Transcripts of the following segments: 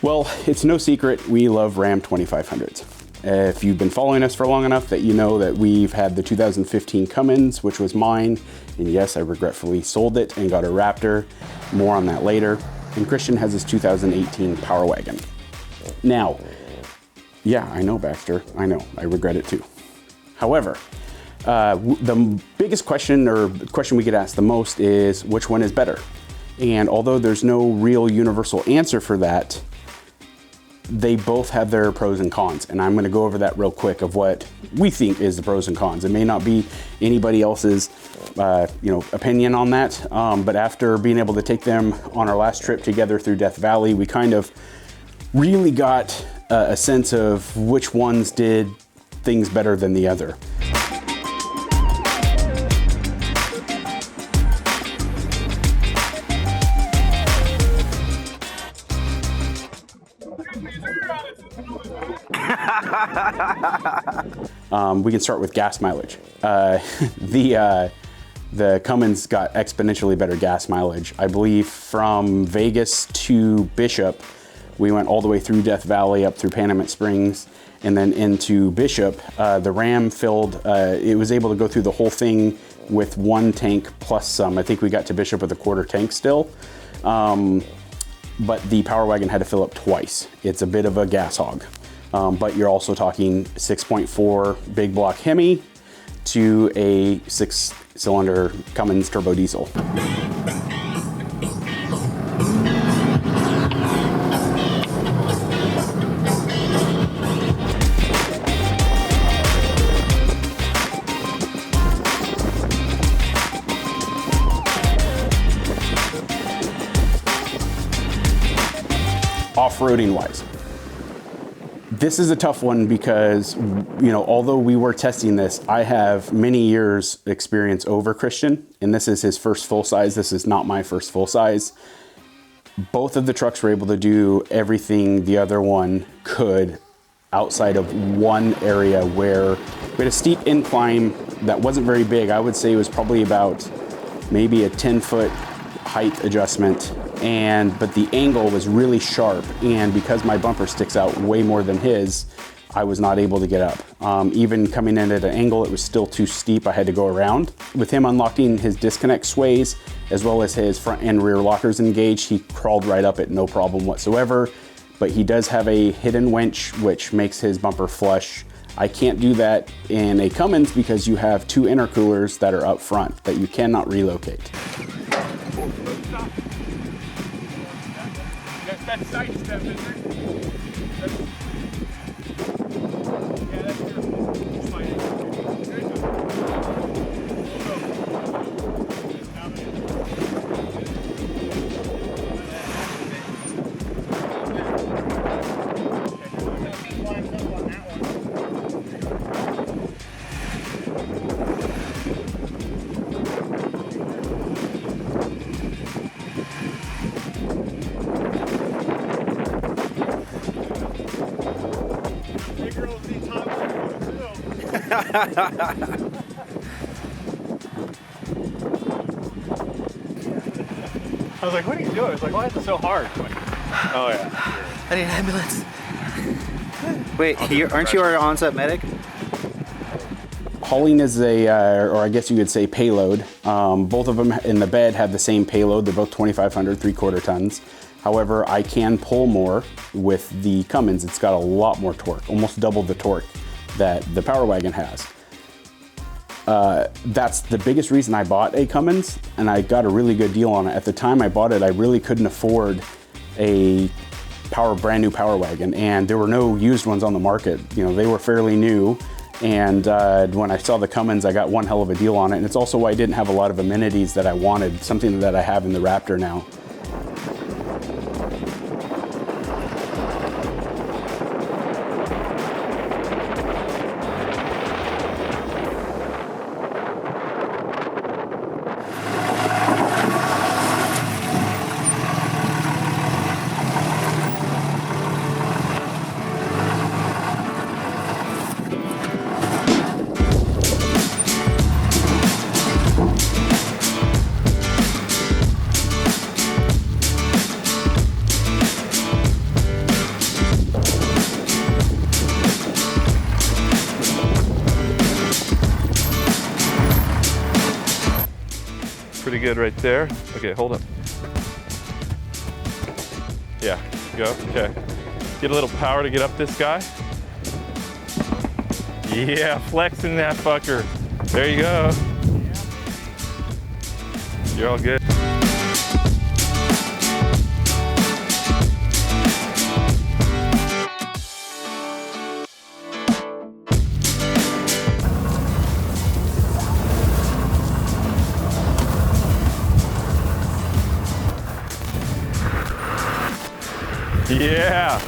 Well, it's no secret we love Ram 2500s. If you've been following us for long enough that you know that we've had the 2015 Cummins, which was mine, and yes, I regretfully sold it and got a Raptor. More on that later. And Christian has his 2018 Power Wagon. Now, yeah, I know, Baxter, I know, I regret it too. However, the biggest question, or question we get asked the most, is which one is better? And although there's no real universal answer for that, they both have their pros and cons. And I'm gonna go over that real quick of what we think is the pros and cons. It may not be anybody else's opinion on that, but after being able to take them on our last trip together through Death Valley, we kind of really got a sense of which ones did things better than the other. We can start with gas mileage. The Cummins got exponentially better gas mileage. I believe from Vegas to Bishop, we went all the way through Death Valley, up through Panamint Springs, and then into Bishop. The Ram filled, it was able to go through the whole thing with one tank plus some. I think we got to Bishop with a quarter tank still. But the Power Wagon had to fill up twice. It's a bit of a gas hog. But you're also talking 6.4 big block Hemi to a 6-cylinder Cummins turbo diesel. Off-roading wise, this is a tough one because, although we were testing this, I have many years experience over Christian, and this is his first full size. This is not my first full size. Both of the trucks were able to do everything the other one could outside of one area where we had a steep incline that wasn't very big. I would say it was probably about maybe a 10-foot height adjustment, but the angle was really sharp, and because my bumper sticks out way more than his, I was not able to get up. Even coming in at an angle, it was still too steep. I had to go around. With him unlocking his disconnect sways, as well as his front and rear lockers engaged, he crawled right up it, no problem whatsoever. But he does have a hidden winch, which makes his bumper flush. I can't do that in a Cummins because you have two intercoolers that are up front that you cannot relocate. That side step, isn't it? Yeah, that's your sliding. There you go. I was like, what are you doing? I was like, why is it so hard? Oh yeah. I need an ambulance. Wait, aren't you our on-set medic? Hauling is or I guess you could say payload. Both of them in the bed have the same payload. They're both 2,500 3/4 tons. However, I can pull more with the Cummins. It's got a lot more torque, almost double the torque that the Power Wagon has. That's the biggest reason I bought a Cummins, and I got a really good deal on it. At the time I bought it, I really couldn't afford a brand new Power Wagon, and there were no used ones on the market. They were fairly new, and when I saw the Cummins, I got one hell of a deal on it, and it's also why I didn't have a lot of amenities that I wanted, something that I have in the Raptor now. good right there. Okay, hold up. Yeah, go, okay. Get a little power to get up this guy. Yeah, flexing that fucker. There you go. You're all good. Yeah.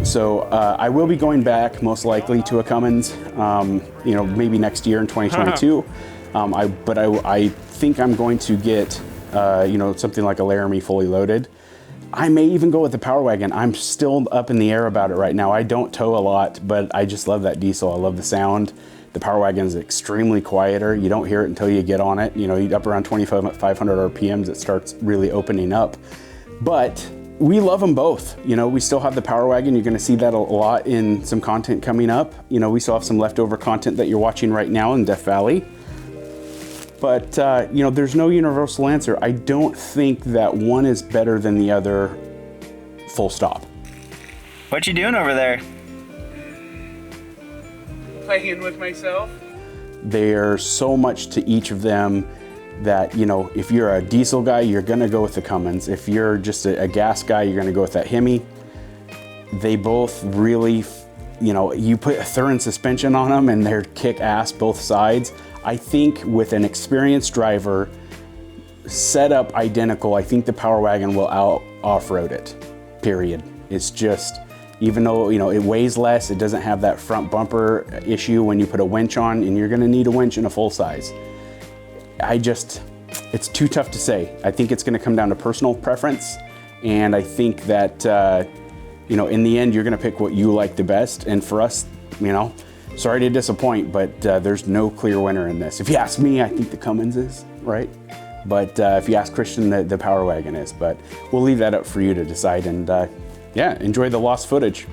So I will be going back most likely to a Cummins, you know, maybe next year in 2022. I think I'm going to get, you know, something like a Laramie fully loaded. I may even go with the Power Wagon. I'm still up in the air about it right now. I don't tow a lot, but I just love that diesel. I love the sound. The Power Wagon is extremely quieter. You don't hear it until you get on it. You know, up around 2,500 RPMs, it starts really opening up. But we love them both. You know, we still have the Power Wagon. You're gonna see that a lot in some content coming up. You know, we still have some leftover content that you're watching right now in Death Valley. But, you know, there's no universal answer. I don't think that one is better than the other, full stop. What you doing over there? Playing with myself. There's so much to each of them that, you know, if you're a diesel guy, you're gonna go with the Cummins. If you're just a gas guy, you're gonna go with that Hemi. They both really, you know, you put a Thurin suspension on them and they're kick ass both sides. I think with an experienced driver, set up identical, I think the Power Wagon will out off-road it, period. It's just, even though, you know, it weighs less, it doesn't have that front bumper issue when you put a winch on, and you're gonna need a winch in a full size. It's too tough to say. I think it's gonna come down to personal preference, and I think that, you know, in the end, you're gonna pick what you like the best, and for us, you know, sorry to disappoint, but there's no clear winner in this. If you ask me, I think the Cummins is, right? But if you ask Christian, the Power Wagon is, but we'll leave that up for you to decide, and yeah, enjoy the lost footage.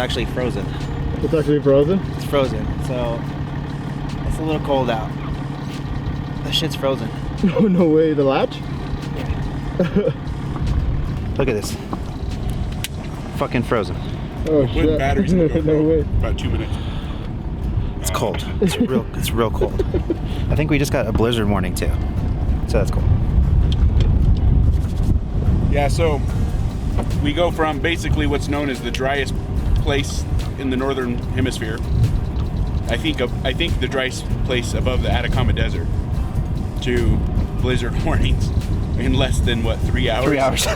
actually frozen. It's actually frozen? It's frozen, so it's a little cold out. The shit's frozen. Oh, no way. The latch? Look at this. Fucking frozen. Oh, shit. Putting batteries in the GoPro. No way. About 2 minutes. It's cold. It's real cold. I think we just got a blizzard warning too. So that's cool. Yeah, so we go from basically what's known as the driest place in the northern hemisphere. I think the driest place above the Atacama Desert to blizzard warnings in less than what, 3 hours? 3 hours.